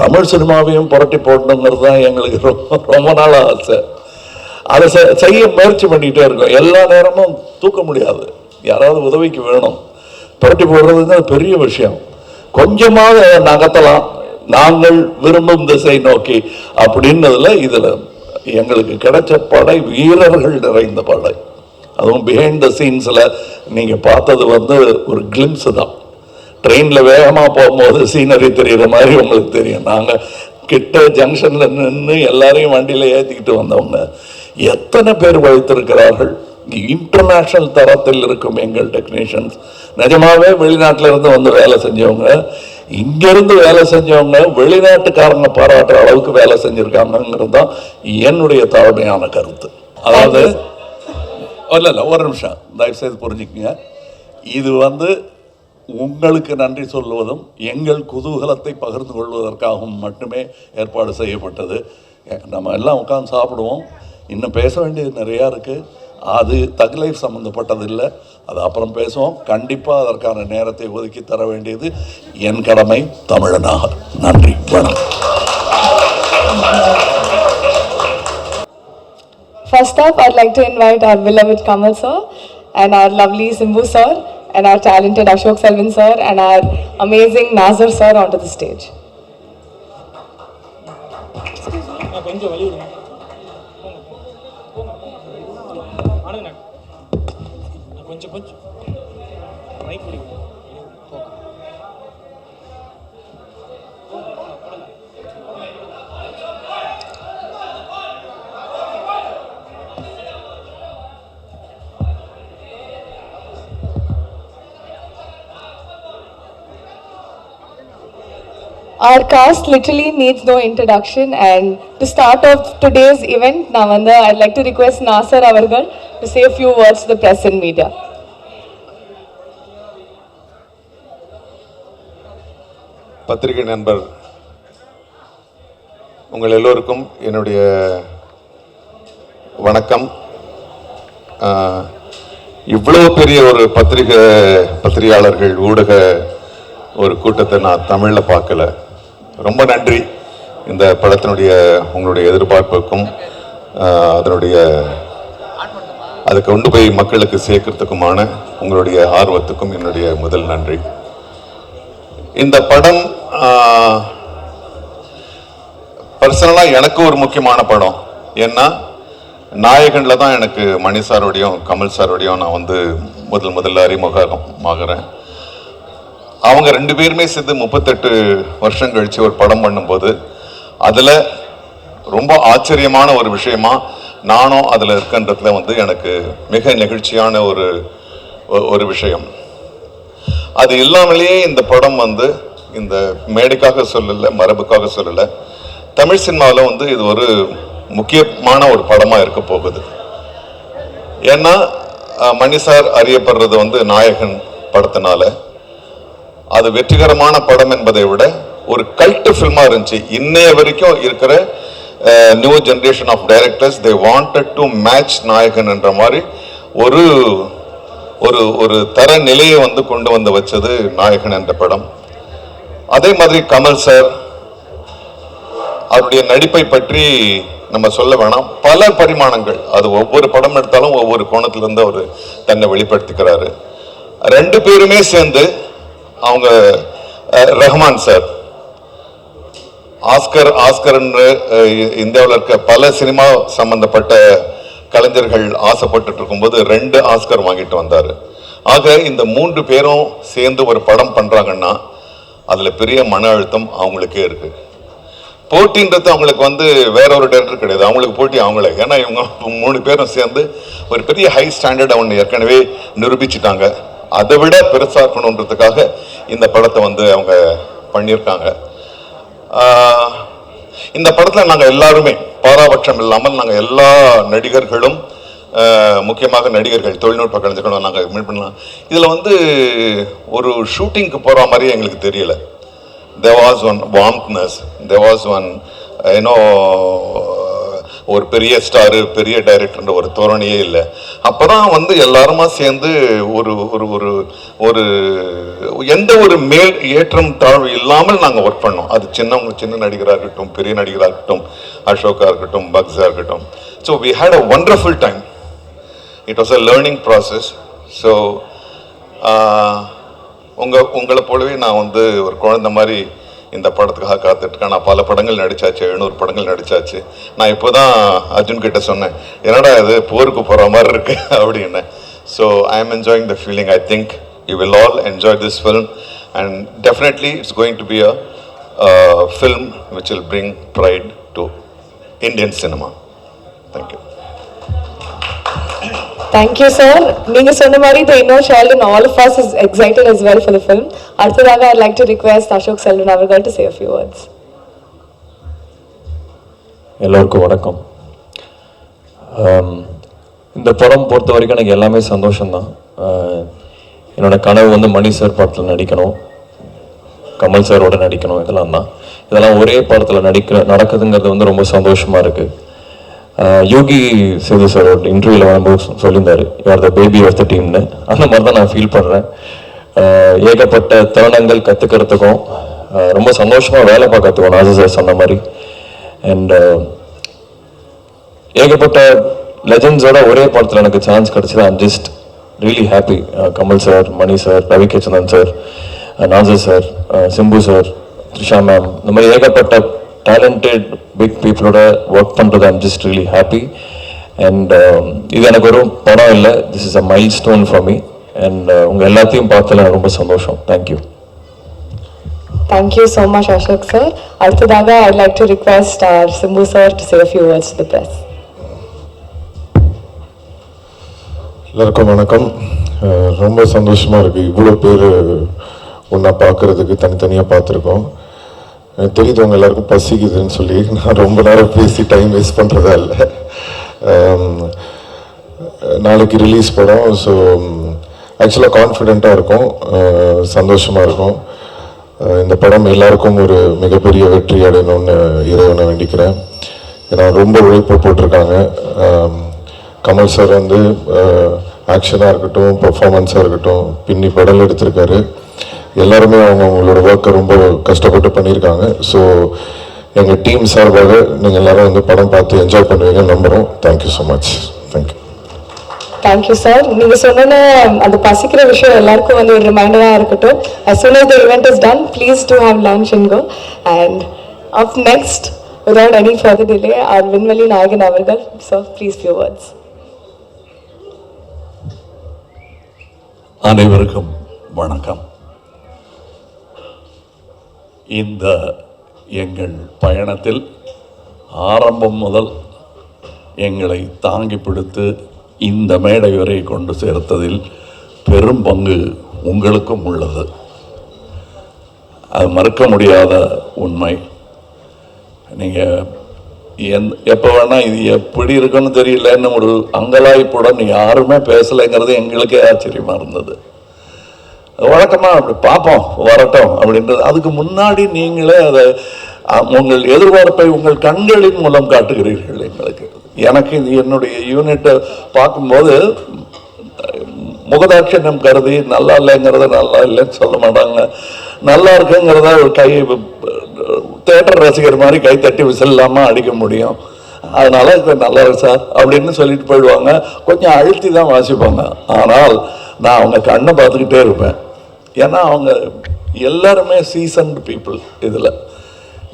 தமிழ் சினிமாவையும் புரட்டி போடணுங்கிறது தான் எங்களுக்கு ரொம்ப நாள் ஆசை. அதை செய்ய முயற்சி பண்ணிக்கிட்டே இருக்கோம். எல்லா நேரமும் தூக்க முடியாது, யாராவது உதவிக்கு வேணும். புரட்டி போடுறதுங்க பெரிய விஷயம். கொஞ்சமாக நகர்த்தலாம் நாங்கள் விரும்பும் திசை நோக்கி அப்படின்னதுல இதில் எங்களுக்கு கிடைச்ச படை வீரர்கள் நிறைந்த படை. அதுவும் பிஹைண்ட் த சீன்ஸில் நீங்கள் பார்த்தது ஒரு கிளிம்ஸ் தான். ட்ரெயினில் வேகமாக போகும்போது சீனரி தெரிகிற மாதிரி உங்களுக்கு தெரியும். நாங்கள் கிட்ட ஜங்ஷனில் நின்று எல்லாரையும் வண்டியில் ஏற்றிக்கிட்டு வந்தவங்க எத்தனை பேர் வைத்திருக்கிறார்கள். இன்டர்நேஷ்னல் தரத்தில் இருக்கும் எங்கள் டெக்னீஷியன்ஸ். நிஜமாவே வெளிநாட்டில் இருந்து வேலை செஞ்சவங்க, இங்கிருந்து வேலை செஞ்சவங்க வெளிநாட்டுக்காரங்க பாராட்டுற அளவுக்கு வேலை செஞ்சிருக்காங்கிறது தான் என்னுடைய தாழ்மையான கருத்து. அதாவது இல்லை ஒரு நிமிஷம் தயவுசெய்து புரிஞ்சுக்கங்க. இது உங்களுக்கு நன்றி சொல்லுவதும் எங்கள் குதூகலத்தை பகிர்ந்து கொள்வதற்காகவும் மட்டுமே ஏற்பாடு செய்யப்பட்டது. நம்ம எல்லாம் உட்காந்து சாப்பிடுவோம். இன்னும் பேச வேண்டியது நிறையா இருக்குது. அது தக் லைஃப் சம்மந்தப்பட்டது இல்லை, அது அப்புறம் பேசுவோம். கண்டிப்பாக அதற்கான நேரத்தை ஒதுக்கி தர வேண்டியது என் கடமை தமிழனாக. நன்றி, வணக்கம். First up, I'd like to invite our beloved Kamal sir and our lovely Simbu sir and our talented Ashok Selvan sir and our amazing Nazar sir onto the stage. Our cast literally needs no introduction, and to start off today's event, Navanda, I'd like to request Nasser Avargal to say a few words to the press and media. பத்திரிகை நண்பர் உங்கள் எல்லோருக்கும் என்னுடைய வணக்கம். இவ்வளவு பெரிய ஒரு பத்திரிகையாளர்கள் ஊடக ஒரு கூட்டத்தை நான் தமிழில் பார்க்கல. ரொம்ப நன்றி. இந்த படத்தினுடைய உங்களுடைய எதிர்பார்ப்புக்கும் அதை கொண்டு போய் மக்களுக்கு சேர்க்கறதுக்குமான உங்களுடைய ஆர்வத்துக்கும் என்னுடைய முதல் நன்றி. இந்த படம் பர்சனலாக எனக்கு ஒரு முக்கியமான படம். ஏன்னா நாயகனில் தான் எனக்கு மணி சாரோடையும் கமல் சாரோடையும் நான் முதல்ல அறிமுகமாகிறேன். அவங்க ரெண்டு பேருமே சேர்ந்து 38 வருஷம் கழிச்சு ஒரு படம் பண்ணும்போது அதில் ரொம்ப ஆச்சரியமான ஒரு விஷயமா நானும் அதில் இருக்கின்றதுல எனக்கு மிக நெகிழ்ச்சியான ஒரு விஷயம். அது இல்லாமலேயே இந்த படம் இந்த மேடைக்காக சொல்லலை, மரபுக்காக சொல்லலை, தமிழ் சினிமாவில் இது ஒரு முக்கியமான ஒரு படமாக இருக்க போகுது. ஏன்னா மணி சார் அறியப்படுறது நாயகன் படத்தினால. அது வெற்றிகரமான படம் என்பதை விட ஒரு கல்ட் ஃபில்மாக இருந்துச்சு. இன்னைய வரைக்கும் இருக்கிற new generation of directors they wanted to match Nayakan என்ற மாதிரி ஒரு ஒரு தர நிலையை கொண்டு வச்சது நாயகன் என்ற படம். அதே மாதிரி கமல் சார் அவருடைய நடிப்பை பற்றி நம்ம சொல்ல வேணாம். பல பரிமாணங்கள், அது ஒவ்வொரு படம் எடுத்தாலும் ஒவ்வொரு கோணத்திலிருந்து அவர் தன்னை வெளிப்படுத்திக்கிறாரு. ரெண்டு பேருமே சேர்ந்து அவங்க ரஹ்மான் சார் ஆஸ்கர்ன்னு இந்தியாவில் இருக்க பல சினிமா சம்பந்தப்பட்ட கலைஞர்கள் ஆசைப்பட்டு இருக்கும்போது 2 ஆஸ்கர் வாங்கிட்டு வந்தார். ஆக இந்த 3 பேரும் சேர்ந்து ஒரு படம் பண்ணுறாங்கன்னா அதில் பெரிய மன அழுத்தம் அவங்களுக்கே இருக்கு. போட்டின்றது அவங்களுக்கு வேற ஒரு டைரக்டர் கிடையாது, அவங்களுக்கு போட்டி அவங்களே. ஏன்னா இவங்க 3 பேரும் சேர்ந்து ஒரு பெரிய ஹை ஸ்டாண்டர்ட் அவங்க ஏற்கனவே நிரூபிச்சுட்டாங்க. அதை விட பெருசாக இருக்கணுன்றதுக்காக இந்த படத்தை அவங்க பண்ணியிருக்காங்க. இந்த படத்தில் நாங்கள் எல்லாருமே பாராபட்சம் இல்லாமல் நாங்கள் எல்லா நடிகர்களும், முக்கியமாக நடிகர்கள், தொழில்நுட்ப கலைஞர்களும் நாங்கள் மீட் பண்ணலாம். இதில் ஒரு ஷூட்டிங்க்கு போகிற மாதிரி எங்களுக்கு தெரியல. there was one warmthness, there was one ஒரு பெரிய ஸ்டாரு பெரிய டைரக்டர்ன்ற ஒரு தோரணையே இல்லை. அப்பதான் வந்து எல்லாருமா சேர்ந்து ஒரு ஒரு ஒரு ஒரு எந்த ஒரு மேல் ஏற்றம் தாழ்வு இல்லாமல் நாங்கள் ஒர்க் பண்ணோம். அது சின்ன நடிகராக இருக்கட்டும், பெரிய நடிகராக இருக்கட்டும், அசோகா இருக்கட்டும், பக்ஸா இருக்கட்டும். So we had a wonderful time. It was a learning process. So உங்களை போலவே நான் வந்து ஒரு குழந்தை மாதிரி இந்த படத்துக்காக காத்துட்ருக்கேன். நான் பல படங்கள் நடிச்சாச்சு, 700 படங்கள் நடிச்சாச்சு. நான் இப்போ தான் அர்ஜுன் கிட்ட சொன்னேன், என்னடா இது போருக்கு போகிற மாதிரி இருக்கு அப்படின்னு. So I am enjoying the feeling. I think you will all enjoy this film and definitely it's going to be a film which will bring fried to Indian cinema. Thank you. Thank you, sir. நீங்க சொன்ன மாதிரி the inner child in all of us is excited as well for the film. அடுத்ததாக I'd like to request Ashok Selvan அவர்கள் to say a few words. எல்லோருக்கும் வணக்கம். இந்த படம் பொறுத்த வரைக்கும் எனக்கு எல்லாமே சந்தோஷம்தான். என்னோட கனவு வந்து மணி சார் படத்தில் நடிக்கணும், கமல் சாரோட நடிக்கணும். இதெல்லாம் ஒரே படத்தில் நடக்குதுங்கிறது வந்து ரொம்ப சந்தோஷமாக இருக்குது. யோகி சேது சார் ஒரு இன்டர்வியூவில் வரும்போது சொல்லியிருந்தார், you're the baby of the டீம்னு. அந்த மாதிரி தான் நான் ஃபீல் பண்ணுறேன். ஏகப்பட்ட தருணங்கள் கற்றுக்கிறதுக்கும் ரொம்ப சந்தோஷமாக வேலை பார்க்கறதுக்கும் நாசர் சார் சொன்ன மாதிரி. அண்ட் ஏகப்பட்ட லெஜண்ட்ஸோட ஒரே படத்தில் எனக்கு சான்ஸ் கிடச்சிது. I'm just really happy. Kamal sir, Mani sir, Ravi K Chandran sir, Nasser sir, Simbu sir, Trisha ma'am, இந்த மாதிரி ஏகப்பட்ட டேலண்டட் பிக் பீப்புளோட ஒர்க் பண்ணுறது I'm just really happy. And இது எனக்கு ஒரு படம் இல்லை, this is a milestone for me. And உங்கள் எல்லாத்தையும் பார்த்ததில் எனக்கு ரொம்ப சந்தோஷம். Thank you. Thank you so much, Ashok sir. அடுத்ததாக I'd like to request our Simbu sir to say a few words to the press. எல்லாருக்கும் வணக்கம். ரொம்ப சந்தோஷமாக இருக்குது. இவ்வளோ பேர் ஒன்றா பார்க்குறதுக்கு தனித்தனியாக பார்த்துருக்கோம். எனக்கு தெரியுது உங்கள் எல்லாருக்கும் பசிக்குதுன்னு சொல்லி நான் ரொம்ப நேரம் பேசி டைம் வேஸ்ட் பண்ணுறதா இல்லை. நாளைக்கு ரிலீஸ் படம். ஸோ ஆக்சுவலாக கான்ஃபிடெண்ட்டாக இருக்கும், சந்தோஷமாக இருக்கும். இந்த படம் எல்லாருக்கும் ஒரு மிகப்பெரிய வெற்றி அடையணும்னு இறைவனை வேண்டிக்கிறேன். ஏன்னா ரொம்ப உழைப்பு போட்டிருக்காங்க. கமல் சார் வந்து ஆக்ஷனாக இருக்கட்டும், பர்ஃபார்மன்ஸாக இருக்கட்டும், பின்னி படம் எடுத்திருக்காரு. எல்லாருமே அவங்களோட ஒர்க்கை ரொம்ப கஷ்டப்பட்டு பண்ணியிருக்காங்க. ஸோ எங்கள் டீம் சார்பாக நீங்கள் எல்லாரும் வந்து படம் பார்த்து என்ஜாய் பண்ணுவீங்க நம்புகிறோம். Thank you so much. Thank you. Thank you sir. நீங்கள் சொன்ன அந்த பசிக்கிற விஷயம் எல்லாருக்கும் வந்து ஒரு ரிமைண்டராக இருக்கட்டும். as soon as the event is done, please do have lunch and go. And up next, without any further delay, our Vinvali Nayagan அவர்கள். So please few words. அனைவருக்கும் வணக்கம். இந்த எங்கள் பயணத்தில் ஆரம்பம் முதல் எங்களை தாங்கி பிடித்து இந்த மேடை வரை கொண்டு சேர்த்ததில் பெரும் பங்கு உங்களுக்கும் உள்ளது. அது மறுக்க முடியாத உண்மை. நீங்கள் எப்போ வேணால் இது எப்படி இருக்குன்னு தெரியலன்னு ஒரு அங்கலாய்ப்புடன் யாருமே பேசலைங்கிறது எங்களுக்கே ஆச்சரியமாக இருந்தது. வழக்கமாக அப்படி பார்ப்போம் வரட்டும் அப்படின்றது. அதுக்கு முன்னாடி நீங்களே அதை உங்கள் எதிர்பார்ப்பை உங்கள் கண்களின் மூலம் காட்டுகிறீர்கள் எங்களுக்கு. எனக்கு இது என்னுடைய யூனிட்டை பார்க்கும்போது முகதாட்சண்யம் கருதி நல்லா இல்லைங்கிறத நல்லா இல்லைன்னு சொல்ல மாட்டாங்க, நல்லா இருக்குங்கிறத ஒரு கை தேட்டர் ரசிகர் மாதிரி கை தட்டி விசில் இல்லாமல் அடிக்க முடியும். அதனால இப்போ நல்லா இருக்கு சார் அப்படின்னு சொல்லிட்டு போயிடுவாங்க. கொஞ்சம் அழுத்தி தான் வாசிப்பாங்க. ஆனால் நான் அவங்க கண்ணை பார்த்துக்கிட்டே இருப்பேன். ஏன்னா அவங்க எல்லாருமே சீசன்டு பீப்புள். இதில்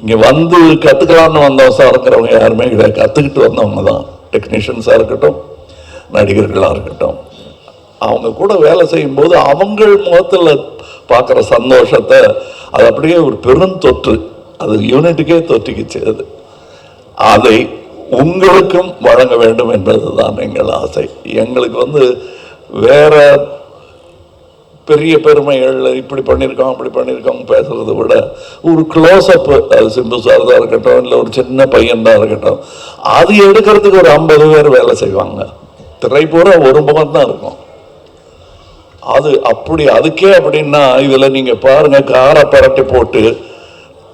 இங்கே வந்து கற்றுக்கலான்னு வந்தவங்க சார்ங்கிறவங்க யாருமே கிடையாது, கற்றுக்கிட்டு வந்தவங்க தான். டெக்னீஷியன்ஸாக இருக்கட்டும், நடிகர்களாக இருக்கட்டும், அவங்க கூட வேலை செய்யும்போது அவங்கள் முகத்தில் பார்க்குற சந்தோஷத்தை அது அப்படியே ஒரு பெரும் தொற்று, அது யூனிட்டுக்கே தொற்றிக்கிச்சு. அதை உங்களுக்கும் வழங்க வேண்டும் என்பது தான் எங்கள் ஆசை. எங்களுக்கு வந்து வேற பெரிய பெருமைகள் இப்படி பண்ணியிருக்கோம் அப்படி பண்ணியிருக்கோம் பேசுறதை விட ஒரு க்ளோஸ்அப், அது சிம்பு சார் தான் இருக்கட்டும், இல்லை ஒரு சின்ன பையன் தான் இருக்கட்டும், அது எடுக்கிறதுக்கு ஒரு 50 பேர் வேலை செய்வாங்க. திரை பூரா ஒரு முகம் தான் இருக்கும். அது அப்படி அதுக்கே அப்படின்னா இதில் நீங்கள் பாருங்க, காரை புரட்டி போட்டு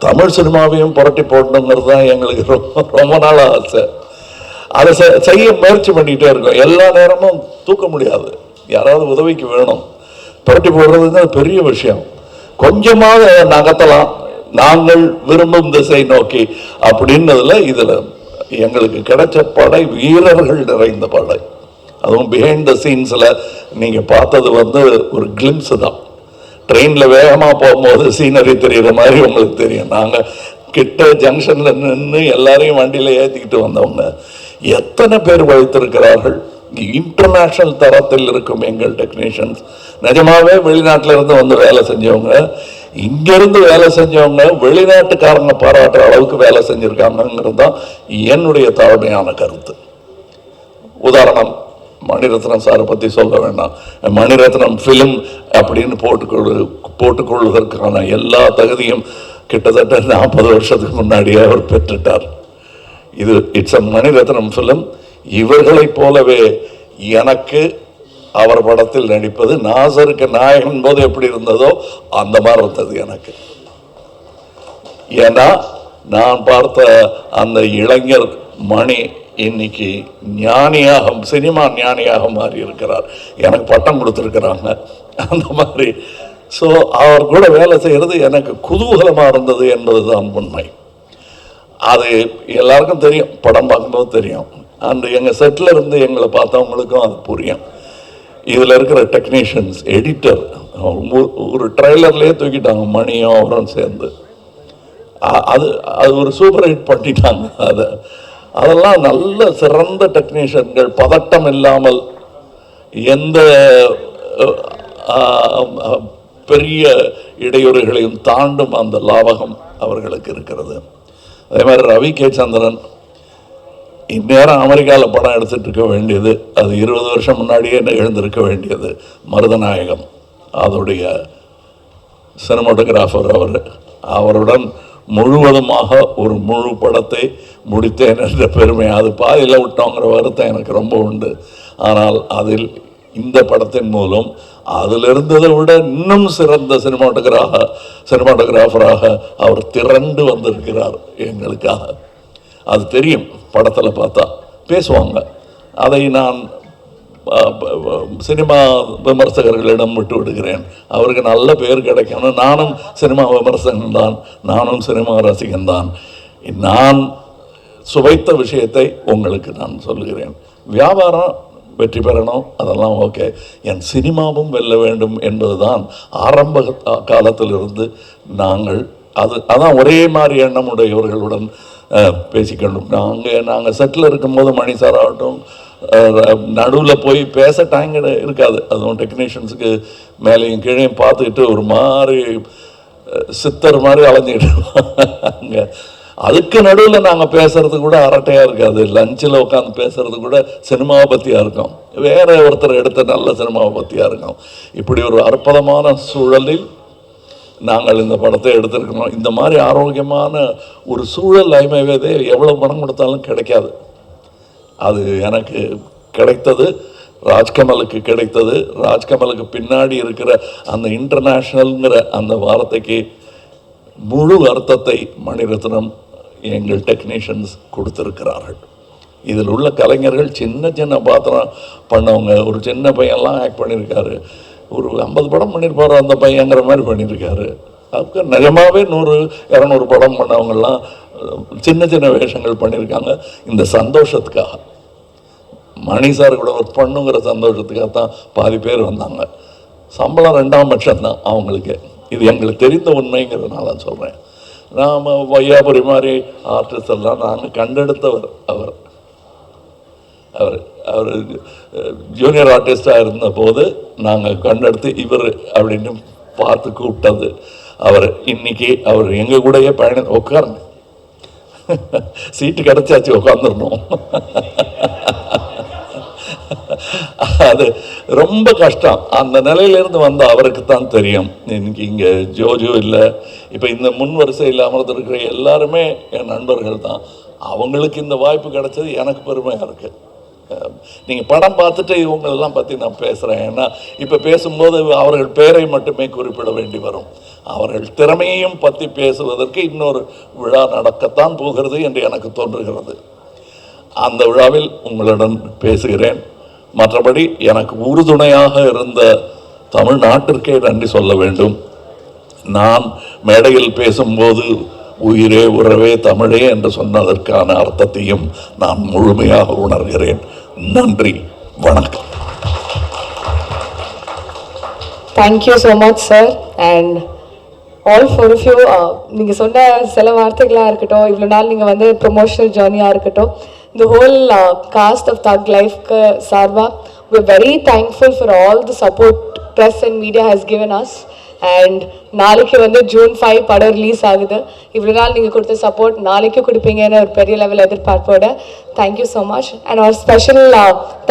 தமிழ் சினிமாவையும் புரட்டி போடணுங்கிறது தான் எங்களுக்கு ரொம்ப நாள் ஆசை. அதை செய்ய முயற்சி பண்ணிகிட்டே இருக்கோம். எல்லா நேரமும் தூக்க முடியாது, யாராவது உதவிக்கு வேணும். புரட்டி போடுறதுங்கிறது பெரிய விஷயம். கொஞ்சமாக நகர்த்தலாம், நாங்கள் விரும்பும் திசை நோக்கி அப்படின்னதுல இதில் எங்களுக்கு கிடைச்ச படை வீரர்கள் நிறைந்த படை. அதுவும் பிஹைண்ட் த சீன்ஸில் நீங்கள் பார்த்தது ஒரு கிளிம்ஸ் தான். ட்ரெயினில் வேகமாக போகும்போது சீனரி தெரிகிற மாதிரி உங்களுக்கு தெரியும். நாங்கள் கிட்ட ஜங்ஷனில் நின்று எல்லாரையும் வண்டியில் ஏற்றிக்கிட்டு வந்தவங்க எத்தனை பேர் வைத்திருக்கிறார்கள். இன்டர்நேஷ்னல் தரத்தில் இருக்கும் எங்கள் டெக்னீஷியன்ஸ். நிஜமாவே வெளிநாட்டில் இருந்து வந்து வேலை செஞ்சவங்க, இங்கிருந்து வேலை செஞ்சவங்க வெளிநாட்டுக்காரங்க பாராட்டுற அளவுக்கு வேலை செஞ்சுருக்காங்கிறது தான் என்னுடைய தாழ்மையான கருத்து. உதாரணம், மணிரத்னம் சாரை பற்றி சொல்ல வேண்டாம். மணிரத்னம் ஃபிலிம் அப்படின்னு போட்டுக்கொள்வதற்கான எல்லா தகுதியும் கிட்டத்தட்ட 40 வருஷத்துக்கு முன்னாடியே அவர் பெற்றுட்டார். இது இட்ஸ் அ மணிரத்னம் ஃபிலிம். இவர்களைப் போலவே எனக்கு அவர் படத்தில் நடிப்பது நாசருக்கு நாயகன் போது எப்படி இருந்ததோ அந்த மாதிரி இருந்தது எனக்கு. ஏன்னா நான் பார்த்த அந்த இளைஞர் மணி இன்னைக்கு ஞானியாக, சினிமா ஞானியாக மாறி இருக்கிறார். எனக்கு பட்டம் கொடுத்துருக்கிறாங்க அந்த மாதிரி. ஸோ அவர் கூட வேலை செய்கிறது எனக்கு குதூகலமாக இருந்தது என்பதுதான் உண்மை. அது எல்லாருக்கும் தெரியும், படம் பார்க்கும்போது தெரியும். அந்த எங்கள் செட்டில் இருந்து எங்களை பார்த்தவங்களுக்கும் அது புரியும். இதில் இருக்கிற டெக்னீஷியன்ஸ், எடிட்டர், ஒரு ட்ரெய்லர்லேயே தூக்கிட்டாங்க மணியும் அவரும் சேர்ந்து. அது அது ஒரு சூப்பர் ஹிட் பண்ணிட்டாங்க. அதெல்லாம் நல்ல சிறந்த டெக்னீஷியன்கள், பதட்டம் இல்லாமல் எந்த பெரிய இடையூறுகளையும் தாண்டும் அந்த லாவகம் அவர்களுக்கு இருக்கிறது. அதே மாதிரி ரவி கே சந்திரன் இந்நேரம் அமெரிக்காவில் படம் எடுத்துகிட்டு இருக்க வேண்டியது, அது 20 வருஷம் முன்னாடியே எழுந்திருக்க வேண்டியது. மருதநாயகம் அதோடைய சினிமாட்டோகிராஃபர் அவருடன் முழுவதுமாக ஒரு முழு படத்தை முடித்தேன் என்ற பெருமை, அது பாதியில் விட்டோங்கிற வருத்தம் எனக்கு ரொம்ப உண்டு. ஆனால் அதில் இந்த படத்தின் மூலம் அதில் இருந்ததை விட இன்னும் சிறந்த சினிமாட்டோகிராஃபராக அவர் திரண்டு வந்திருக்கிறார் எங்களுக்காக. அது தெரியும், படத்தில் பார்த்தா பேசுவாங்க. அதை நான் சினிமா விமர்சகர்களிடம் விட்டு விடுகிறேன். அவருக்கு நல்ல பேர் கிடைக்கணும். நானும் சினிமா விமர்சகன் தான், நானும் சினிமா ரசிகன் தான். நான் சுவைத்த விஷயத்தை உங்களுக்கு நான் சொல்லுகிறேன். வியாபாரம் வெற்றி பெறணும், அதெல்லாம் ஓகே. என் சினிமாவும் வெல்ல வேண்டும் என்பதுதான் ஆரம்ப காலத்திலிருந்து நாங்கள் அதான் ஒரே மாதிரி எண்ணம் உடையவர்களுடன் பேசிக்கணும். நாங்கள் செட்டில் இருக்கும்போது மணி சார் ஆகட்டும், நடுவில் போய் பேச டைம் இருக்காது. அதுவும் டெக்னீஷியன்ஸுக்கு மேலேயும் கீழேயும் பார்த்துக்கிட்டு ஒரு மாதிரி சித்தர் மாதிரி அலைஞ்சிக்கிட்டு அதுக்கு நடுவில் நாங்கள் பேசுறது கூட அரட்டையாக இருக்காது. லஞ்சில் உட்காந்து பேசுறது கூட சினிமாவை பற்றியாக இருக்கும், வேற ஒருத்தர் எடுத்த நல்ல சினிமாவை பற்றியாக இருக்கும். இப்படி ஒரு அற்புதமான சூழலில் நாங்கள் இந்த படத்தை எடுத்திருக்கணும். இந்த மாதிரி ஆரோக்கியமான ஒரு சூழல் ஐமைவேதே எவ்வளோ பணம் கொடுத்தாலும் கிடைக்காது. அது எனக்கு கிடைத்தது, ராஜ்கமலுக்கு கிடைத்தது. ராஜ்கமலுக்கு பின்னாடி இருக்கிற அந்த இன்டர்நேஷ்னல்ங்கிற அந்த வார்த்தைக்கு முழு அர்த்தத்தை மணிரத்னம் எங்கள் டெக்னீஷியன்ஸ் கொடுத்திருக்கிறார்கள். இதில் உள்ள கலைஞர்கள் சின்ன சின்ன பாத்திரம் பண்ணவங்க. ஒரு சின்ன பையன்லாம் ஆக்ட் பண்ணியிருக்காரு, ஒரு 50 படம் பண்ணியிருப்பார் அந்த பையங்கிற மாதிரி பண்ணியிருக்காரு. அதுக்கு நிஜமாகவே 100-200 படம் பண்ணவங்கெல்லாம் சின்ன சின்ன வேஷங்கள் பண்ணியிருக்காங்க. இந்த சந்தோஷத்துக்காக, மணி சார் கூட ஒர்க் பண்ணுங்கிற சந்தோஷத்துக்காக தான் பாதி பேர் வந்தாங்க. சம்பளம் 2ஆம் பட்சம் தான் அவங்களுக்கு. இது எங்களுக்கு தெரிந்த உண்மைங்கிறதுனால சொல்கிறேன். நாம் வையாபுரி மாதிரி ஆர்டிஸ்ட் எல்லாம் நாங்கள் கண்டெடுத்தவர். அவர் ஜூனியர் ஆர்டிஸ்டாக இருந்த போது நாங்கள் கண்டெடுத்து இவர் அப்படின்னு பார்த்து கூப்பிட்டது அவர். இன்னைக்கு அவர் எங்கள் கூடயே உட்காருங்க, சீட்டு கிடச்சாச்சு, உட்காந்துடணும். அது ரொம்ப கஷ்டம். அந்த நிலையிலிருந்து வந்த அவருக்கு தான் தெரியும். இன்னைக்கு இங்கே ஜோஜோ இல்லை, இப்போ இந்த முன் வரிசையில் அமர்ந்திருக்கிற எல்லாருமே என் நண்பர்கள் தான். அவங்களுக்கு இந்த வாய்ப்பு கிடைச்சது எனக்கு பெருமையாக இருக்குது. நீங்கள் படம் பார்த்துட்டு இவங்களெல்லாம் பற்றி நான் பேசுகிறேன். ஏன்னா இப்போ பேசும்போது அவர்கள் பேரை மட்டுமே குறிப்பிட வேண்டி வரும். அவர்கள் திறமையையும் பற்றி பேசுவதற்கு இன்னொரு விழா நடக்கத்தான் போகிறது என்று எனக்கு தோன்றுகிறது. அந்த விழாவில் உங்களுடன் பேசுகிறேன். மற்றபடி எனக்கு உறுதுணையாக இருந்த தமிழ்நாட்டிற்கே நன்றி சொல்ல வேண்டும். நான் மேடையில் பேசும்போது உயிரே உறவே தமிழே என்று சொன்னதற்கான அர்த்தத்தையும் நான் முழுமையாக உணர்கிறேன். நன்றி, வணக்கம். Thank you so much sir. And all four of you, நீங்கள் சொன்ன சில வார்த்தைகளாக இருக்கட்டும், இவ்வளோ நாள் நீங்கள் வந்து ப்ரொமோஷனல் ஜேர்னியாக இருக்கட்டும், the whole cast of Thug Life sarva, we're very thankful for all the support press and media has given us. And நாளைக்கு வந்து June 5 படம் ரிலீஸ் ஆகுது. இவ்வளோ நாள் நீங்கள் கொடுத்த சப்போர்ட் நாளைக்கு கொடுப்பீங்கன்னு ஒரு பெரிய லெவல் எதிர்பார்ப்போட thank you so much. And our special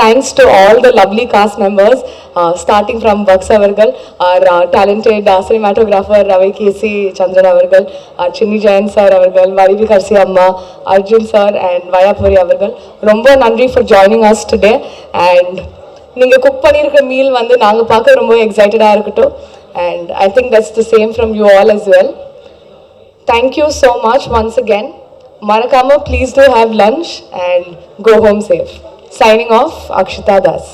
thanks to all the lovely cast members, starting from Bucks அவர்கள், our talented cinematographer Ravi KC Chandran அவர்கள், சின்னி ஜெயன் சார் அவர்கள், வரிவி கர்சி அம்மா, அர்ஜுன் சார் அண்ட் வயாபுரி அவர்கள், ரொம்ப நன்றி for joining us today. And நீங்கள் குக் பண்ணியிருக்க மீல் வந்து நாங்கள் பார்க்க ரொம்ப எக்ஸைட்டடாக இருக்கட்டும். And I think that's the same from you all as well. Thank you so much once again. Marakama, please do have lunch and go home safe. Signing off, Akshita Das.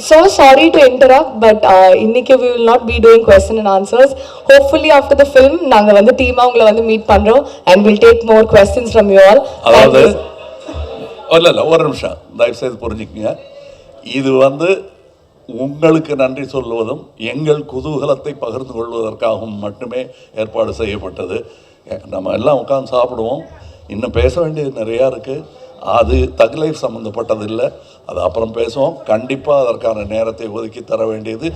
So sorry to interrupt, but இன்னைக்கு we will not be doing question and answers. Hopefully after the film நாங்க வந்து டீமா உங்களை வந்து meet பண்றோம் and we'll take more questions from you all. அதாவது இல்ல ஒரு நிமிஷம் தயவு செய்து புரிஞ்சுக்கங்க. இது வந்து உங்களுக்கு நன்றி சொல்வதும் எங்கள் குதூகலத்தை பகிர்ந்து கொள்வதற்காகவும் மட்டுமே ஏற்பாடு செய்யப்பட்டது. நம்ம எல்லாம் உட்காந்து சாப்பிடுவோம். இன்னும் பேச வேண்டியது நிறையா இருக்குது. அது தக் லைஃப் சம்மந்தப்பட்டது இல்லை, அது அப்புறம் பேசுவோம். கண்டிப்பாக அதற்கான நேரத்தை ஒதுக்கி தர வேண்டியது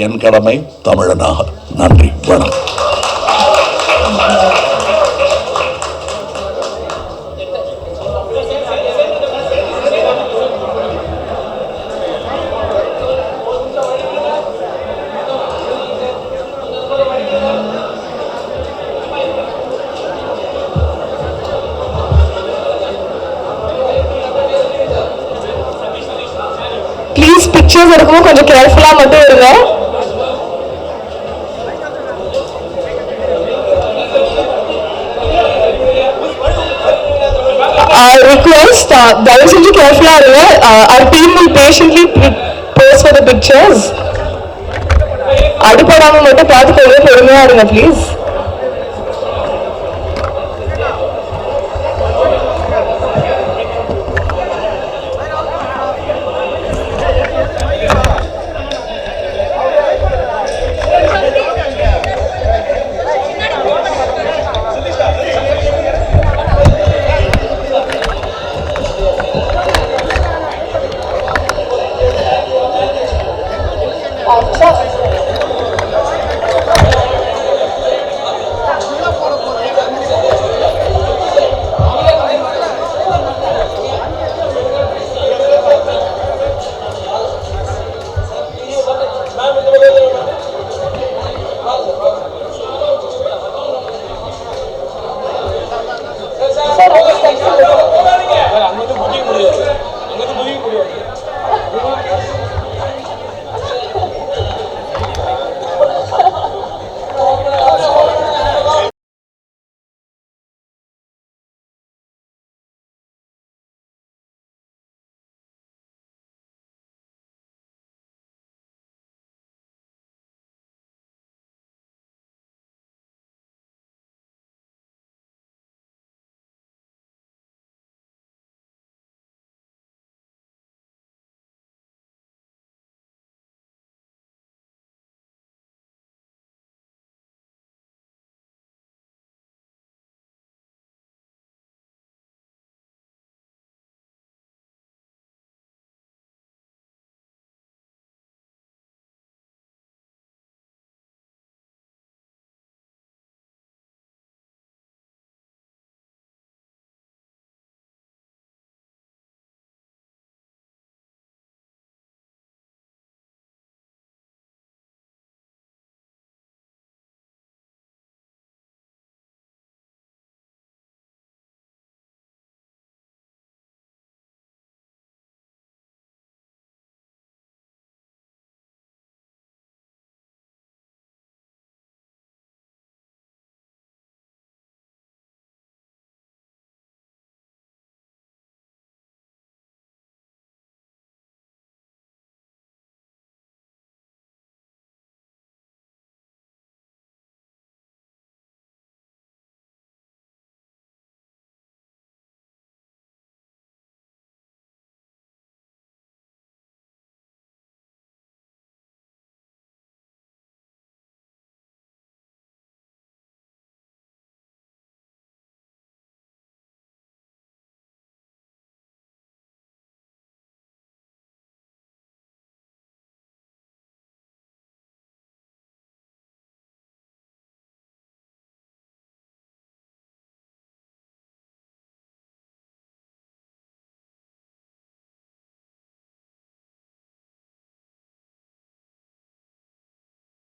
என் கடமை தமிழனாக. நன்றி, வணக்கம். பிக்சர்ஸ் எடுக்கும்போது கொஞ்சம் கேர்ஃபுல்லாக மட்டும் இருங்க. Request, தயவு செஞ்சு கேர்ஃபுல்லாக இருங்க. Our team will patiently pose for the pictures. அடிப்படாமல் மட்டும் பார்த்துக்கொள்ள பொறுமையாக இருங்க ப்ளீஸ்.